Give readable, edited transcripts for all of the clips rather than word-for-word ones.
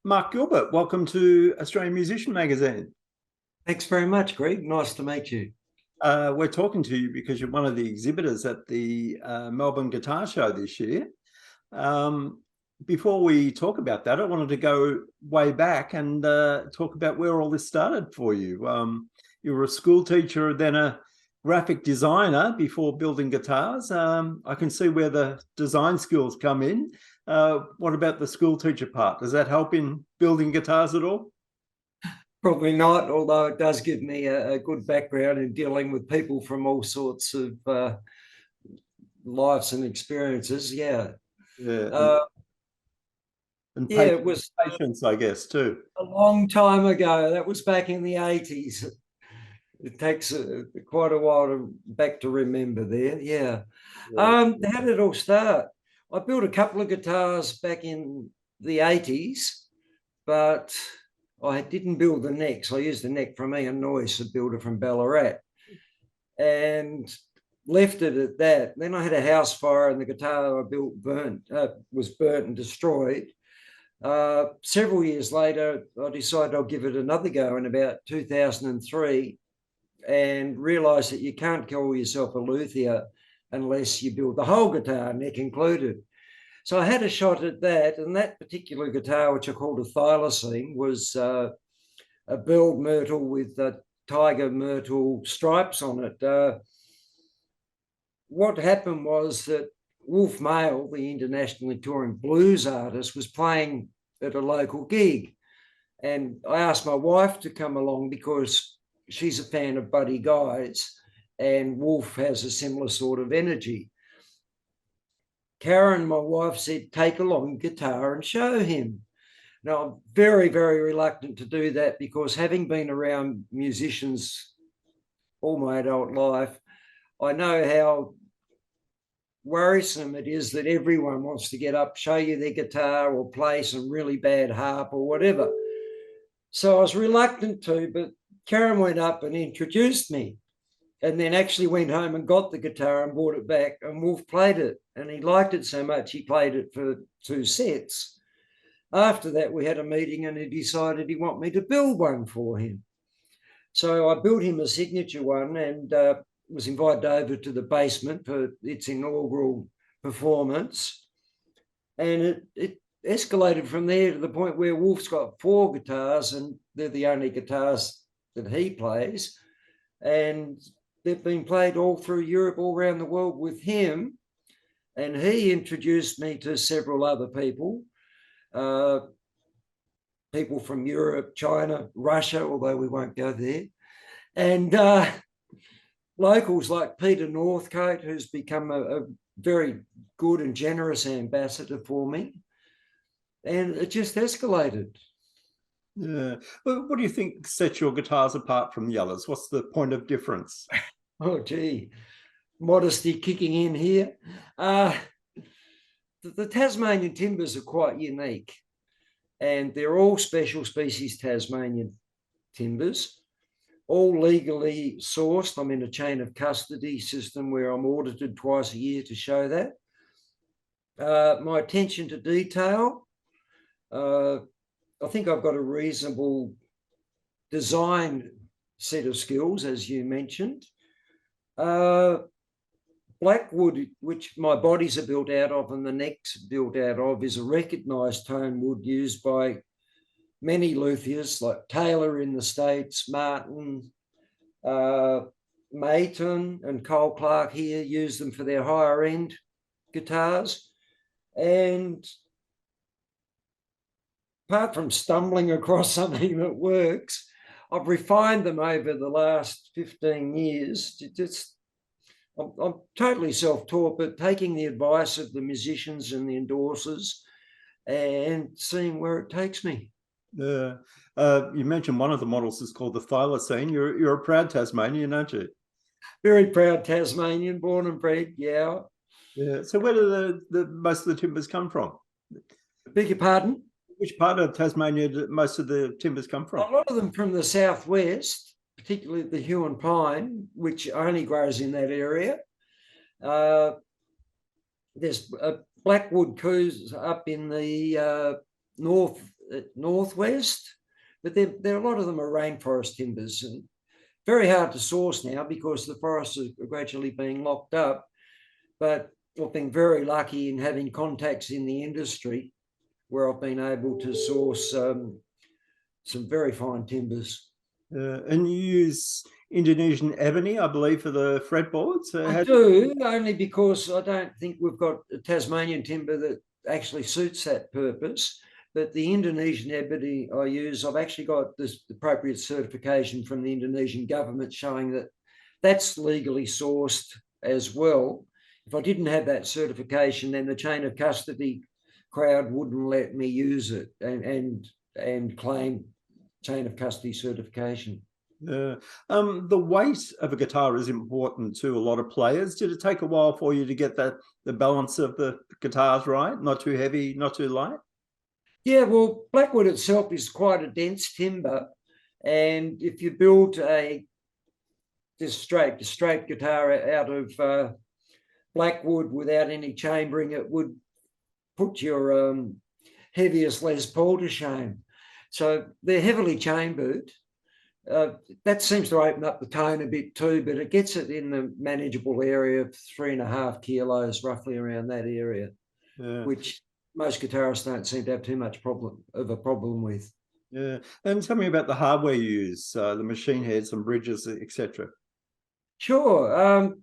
Mark Gilbert, welcome to Australian Musician Magazine. Thanks very much, Greg. Nice to meet you. We're talking to you because you're one of the exhibitors at the Melbourne Guitar Show this year. Before we talk about that, I wanted to go way back and talk about where all this started for you. You were a school teacher, then a graphic designer before building guitars. I can see where the design skills come in. What about the school teacher part? Does that help in building guitars at all? Probably not, although it does give me a good background in dealing with people from all sorts of lives and experiences. Yeah. Yeah. And yeah, it was patience, I guess, too. a long time ago. That was back in the 80s. It takes quite a while back to remember there. Yeah. How did it all start? I built a couple of guitars back in the 80s, but I didn't build the necks. I used the neck from Ian Noyce, a builder from Ballarat, and left it at that. Then I had a house fire and the guitar I built was burnt and destroyed. Several years later, I decided I'll give it another go in about 2003 and realised that you can't call yourself a luthier unless you build the whole guitar, neck included. So I had a shot at that, and that particular guitar, which I called a thylacine, was a burled myrtle with tiger myrtle stripes on it. What happened was that Wolf Mail, the internationally touring blues artist, was playing at a local gig. And I asked my wife to come along because she's a fan of Buddy Guy's, and Wolf has a similar sort of energy. Karen, my wife, said, take along guitar and show him. Now, I'm very, very reluctant to do that because having been around musicians all my adult life, I know how worrisome it is that everyone wants to get up, show you their guitar or play some really bad harp or whatever. So I was reluctant to, but Karen went up and introduced me, and then actually went home and got the guitar and brought it back, and Wolf played it, and he liked it so much he played it for 2 sets. After that, we had a meeting and he decided he wanted me to build one for him. So I built him a signature one and was invited over to the basement for its inaugural performance. And it escalated from there to the point where Wolf's got 4 guitars, and they're the only guitars that he plays. And they've been played all through Europe, all around the world with him. And he introduced me to several other people, people from Europe, China, Russia, although we won't go there, and locals like Peter Northcote, who's become a very good and generous ambassador for me. And it just escalated. Yeah. Well, what do you think sets your guitars apart from the others? What's the point of difference? Oh, gee, modesty kicking in here. The Tasmanian timbers are quite unique, and they're all special species Tasmanian timbers, all legally sourced. I'm in a chain of custody system where I'm audited twice a year to show that. My attention to detail, I think I've got a reasonable design set of skills, as you mentioned. Blackwood, which my bodies are built out of and the neck's built out of, is a recognised tone wood used by many luthiers like Taylor in the States, Martin, Mayton and Cole Clark here use them for their higher end guitars. And apart from stumbling across something that works, I've refined them over the last 15 years. I'm totally self-taught, but taking the advice of the musicians and the endorsers and seeing where it takes me. You mentioned one of the models is called the thylacine. You're a proud Tasmanian, aren't you? Very proud Tasmanian, born and bred, yeah. Yeah. So where do the most of the timbers come from? Beg your pardon? Which part of Tasmania do most of the timbers come from? A lot of them from the southwest, particularly the Huon pine, which only grows in that area. There's Blackwood coos up in the northwest, but there a lot of them are rainforest timbers, and very hard to source now because the forests are gradually being locked up. But I've been very lucky in having contacts in the industry where I've been able to source some very fine timbers. And you use Indonesian ebony, I believe, for the fretboards. I do, only because I don't think we've got a Tasmanian timber that actually suits that purpose. But the Indonesian ebony I use, I've actually got this appropriate certification from the Indonesian government showing that that's legally sourced as well. If I didn't have that certification, then the chain of custody crowd wouldn't let me use it and claim chain of custody certification. The weight of a guitar is important to a lot of players. Did it take a while for you to get the balance of the guitars right? Not too heavy, not too light? Yeah, well, Blackwood itself is quite a dense timber. And if you build this straight guitar out of Blackwood without any chambering, it would put your heaviest Les Paul to shame. So they're heavily chambered. That seems to open up the tone a bit too, but it gets it in the manageable area of 3.5 kilos, roughly around that area, which most guitarists don't seem to have too much of a problem with. Yeah, and tell me about the hardware you use, the machine heads and bridges, etc. Sure.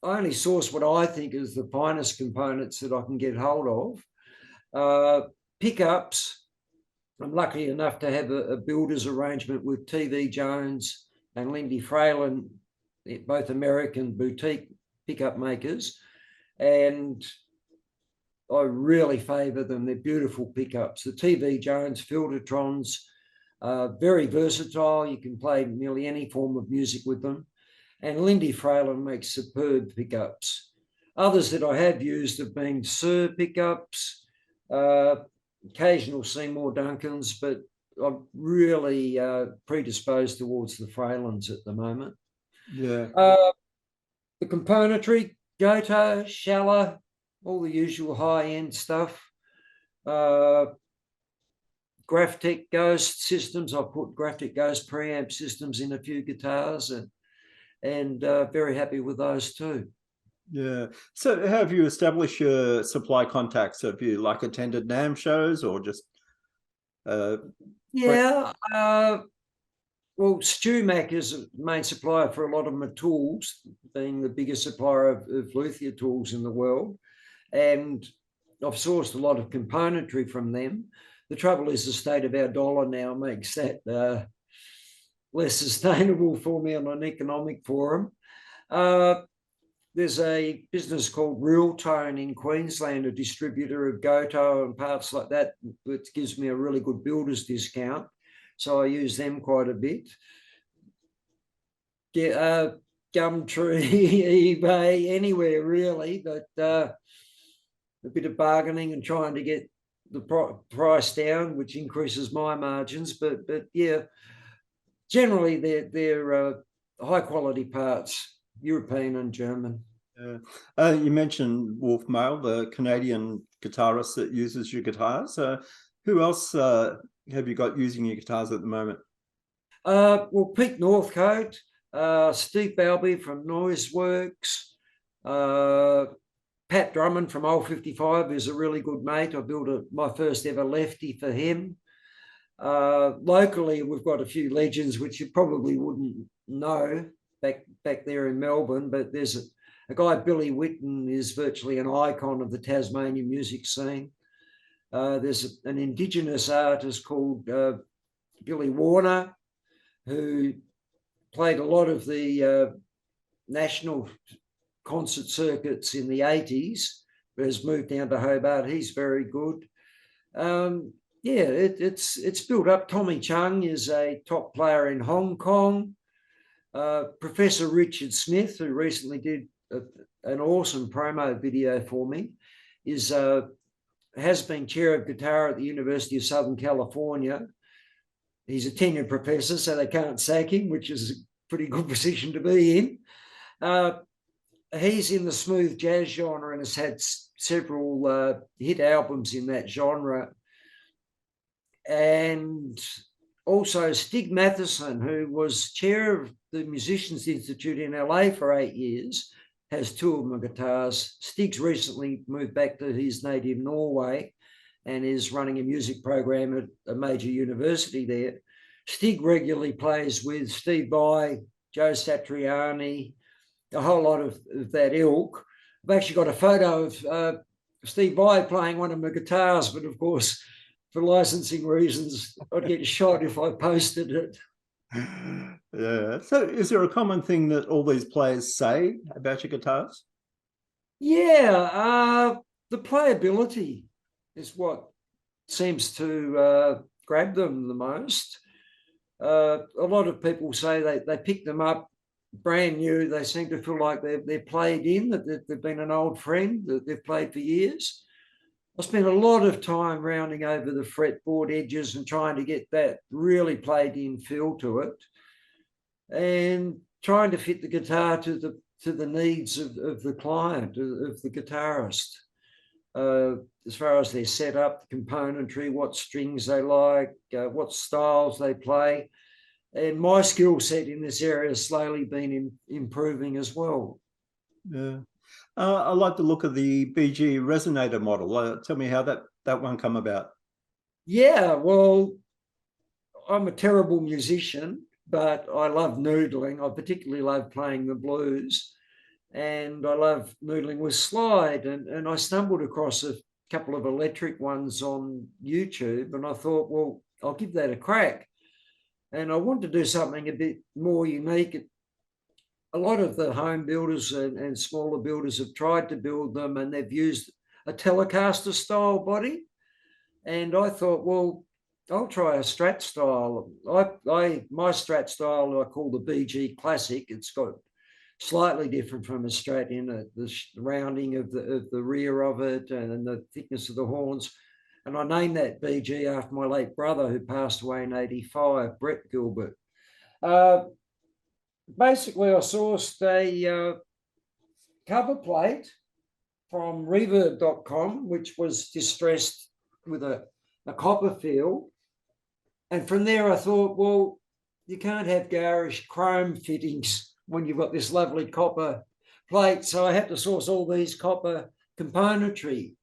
I only source what I think is the finest components that I can get hold of. Pickups, I'm lucky enough to have a builder's arrangement with TV Jones and Lindy Fralin, both American boutique pickup makers, and I really favour them. They're beautiful pickups. The TV Jones Filtertrons are very versatile. You can play nearly any form of music with them. And Lindy Fralin makes superb pickups. Others that I have used have been Sir pickups, occasional Seymour Duncans, but I'm really predisposed towards the Fralins at the moment. Yeah. The componentry, Goto, Schaller, all the usual high-end stuff. Graphtec Ghost systems. I put Graphtec Ghost preamp systems in a few guitars, and very happy with those too. Yeah. So how have you established your supply contacts? Have you attended NAMM shows or just yeah. Well, StewMac is a main supplier for a lot of my tools, being the biggest supplier of luthier tools in the world. And I've sourced a lot of componentry from them. The trouble is the state of our dollar now makes that less sustainable for me on an economic forum. There's a business called Real Tone in Queensland, a distributor of Goto and parts like that, which gives me a really good builder's discount. So I use them quite a bit. Gumtree, eBay, anywhere really, but a bit of bargaining and trying to get the price down, which increases my margins. But yeah, generally they're high quality parts, European and German. You mentioned Wolf Mail, the Canadian guitarist that uses your guitars. Who else have you got using your guitars at the moment? Well, Pete Northcote, Steve Balby from Noiseworks, Pat Drummond from Old 55 is a really good mate. I built my first ever lefty for him. Locally, we've got a few legends which you probably wouldn't know back there in Melbourne, but there's a guy, Billy Whitten, is virtually an icon of the Tasmanian music scene. There's an Indigenous artist called Billy Warner, who played a lot of the national concert circuits in the 80s, but has moved down to Hobart. He's very good. Yeah, it's built up. Tommy Chung is a top player in Hong Kong. Professor Richard Smith, who recently did an awesome promo video for me, has been chair of guitar at the University of Southern California. He's a tenured professor, so they can't sack him, which is a pretty good position to be in. He's in the smooth jazz genre and has had several hit albums in that genre. and also Stig Matheson, who was chair of the Musicians Institute in LA for 8 years, has two of my guitars. Stig's recently moved back to his native Norway and is running a music program at a major university there. Stig regularly plays with Steve Vai, Joe Satriani, a whole lot of that ilk. I've actually got a photo of Steve Vai playing one of my guitars, but of course, for licensing reasons, I'd get shot if I posted it. Yeah. So is there a common thing that all these players say about your guitars? Yeah, the playability is what seems to grab them the most. A lot of people say they pick them up brand new. They seem to feel like they're played in, that they've been an old friend, that they've played for years. I spent a lot of time rounding over the fretboard edges and trying to get that really played in feel to it, and trying to fit the guitar to the needs of the client, of the guitarist, as far as their setup, componentry, what strings they like, what styles they play. And my skill set in this area has slowly been improving as well. Yeah. I like the look of the BG resonator model. Tell me how that one come about. Yeah, well, I'm a terrible musician, but I love noodling. I particularly love playing the blues, and I love noodling with slide. And I stumbled across a couple of electric ones on YouTube, and I thought, well, I'll give that a crack. And I want to do something a bit more unique. A lot of the home builders and smaller builders have tried to build them, and they've used a Telecaster style body. And I thought, well, I'll try a Strat style. My Strat style I call the BG Classic. It's got slightly different from a Strat in it, the rounding of the rear of it and the thickness of the horns. And I named that BG after my late brother, who passed away in '85, Brett Gilbert. Basically, I sourced a cover plate from reverb.com, which was distressed with a copper feel. And from there, I thought, well, you can't have garish chrome fittings when you've got this lovely copper plate. So I had to source all these copper componentry,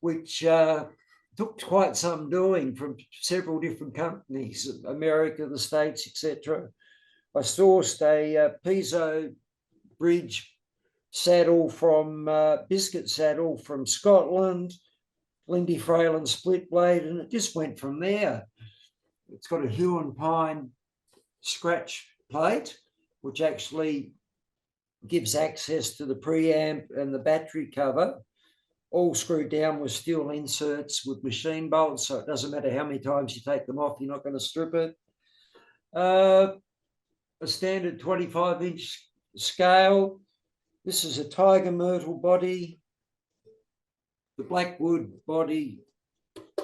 which took quite some doing from several different companies, America, the States, etc. I sourced a piezo bridge saddle from biscuit saddle from Scotland, Lindy Freyland split blade, and it just went from there. It's got a hue and pine scratch plate, which actually gives access to the preamp and the battery cover, all screwed down with steel inserts with machine bolts, so it doesn't matter how many times you take them off, you're not going to strip it. A standard 25-inch scale. This is a tiger myrtle body, the blackwood body,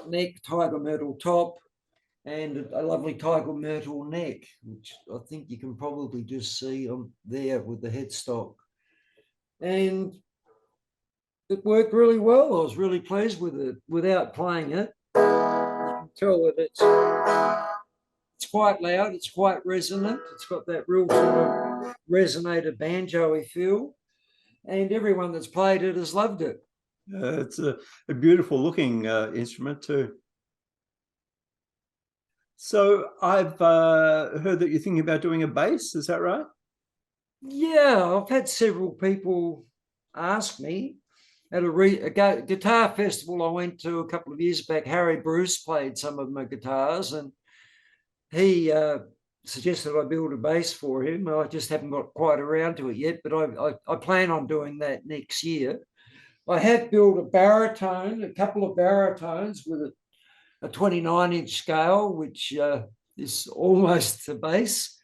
neck, tiger myrtle top, and a lovely tiger myrtle neck, which I think you can probably just see on there with the headstock. And it worked really well. I was really pleased with it without playing it. You can tell that it's quite loud, it's quite resonant, it's got that real sort of resonator banjo-y feel, and everyone that's played it has loved it. It's a beautiful looking instrument too. So I've heard that you're thinking about doing a bass, is that right? Yeah, I've had several people ask me. At a guitar festival I went to a couple of years back, Harry Bruce played some of my guitars, and he suggested I build a bass for him. I just haven't got quite around to it yet, but I plan on doing that next year. I have built a baritone, a couple of baritones with a 29-inch scale, which is almost the bass.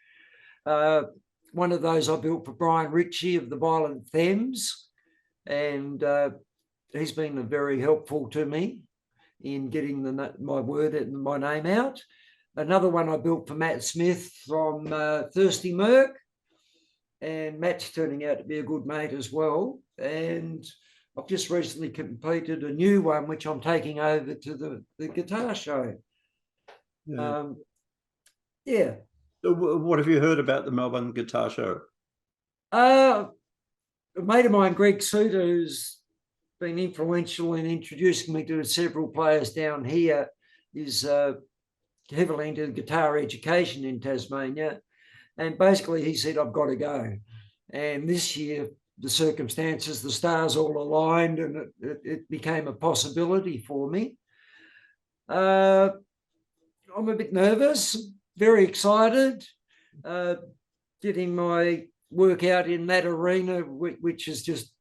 One of those I built for Brian Ritchie of the Violent Femmes, and he's been very helpful to me in getting my word and my name out. Another one I built for Matt Smith from Thirsty Merc, and Matt's turning out to be a good mate as well. And I've just recently completed a new one, which I'm taking over to the guitar show. Yeah. Yeah. So what have you heard about the Melbourne Guitar Show? A mate of mine, Greg Phillips, who's been influential in introducing me to several players down here, is heavily into guitar education in Tasmania. And basically he said, I've got to go. And this year, the circumstances, the stars all aligned, and it became a possibility for me. I'm a bit nervous, very excited, getting my work out in that arena, which is just,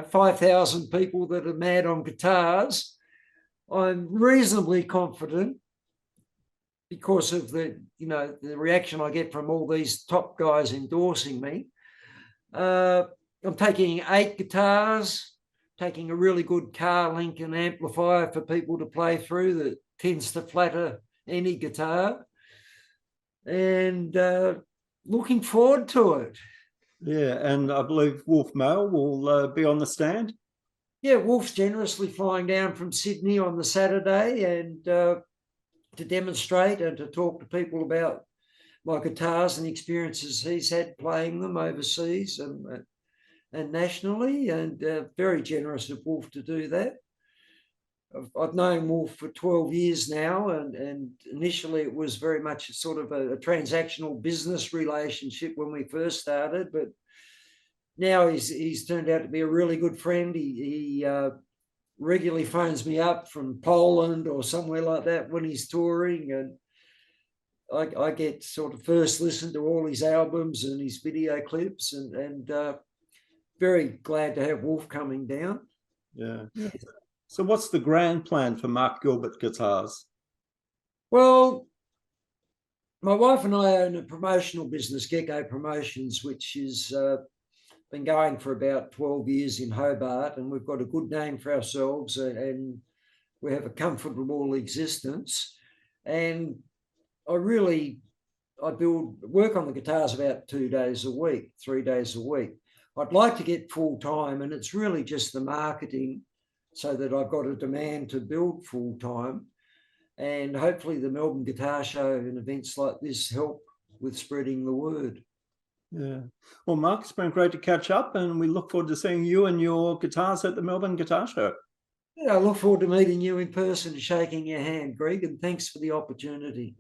5,000 people that are mad on guitars. I'm reasonably confident because of the reaction I get from all these top guys endorsing me. I'm taking 8 guitars, taking a really good car Lincoln amplifier for people to play through that tends to flatter any guitar, and looking forward to it. Yeah, and I believe Wolf Mail will be on the stand. Yeah, Wolf's generously flying down from Sydney on the Saturday and to demonstrate and to talk to people about my guitars and the experiences he's had playing them overseas and nationally, and very generous of Wolf to do that. I've known Wolf for 12 years now, and initially it was very much sort of a transactional business relationship when we first started, but now he's turned out to be a really good friend. He regularly phones me up from Poland or somewhere like that when he's touring, and I get sort of first listen to all his albums and his video clips, and very glad to have Wolf coming down. Yeah. So what's the grand plan for Mark Gilbert Guitars? Well, my wife and I own a promotional business, Gecko Promotions, which has been going for about 12 years in Hobart, and we've got a good name for ourselves, and we have a comfortable existence. And I work on the guitars about 2 days a week, 3 days a week. I'd like to get full time, and it's really just the marketing so that I've got a demand to build full time. And hopefully the Melbourne Guitar Show and events like this help with spreading the word. Yeah. Well, Mark, it's been great to catch up, and we look forward to seeing you and your guitars at the Melbourne Guitar Show. Yeah, I look forward to meeting you in person and shaking your hand, Greg, and thanks for the opportunity.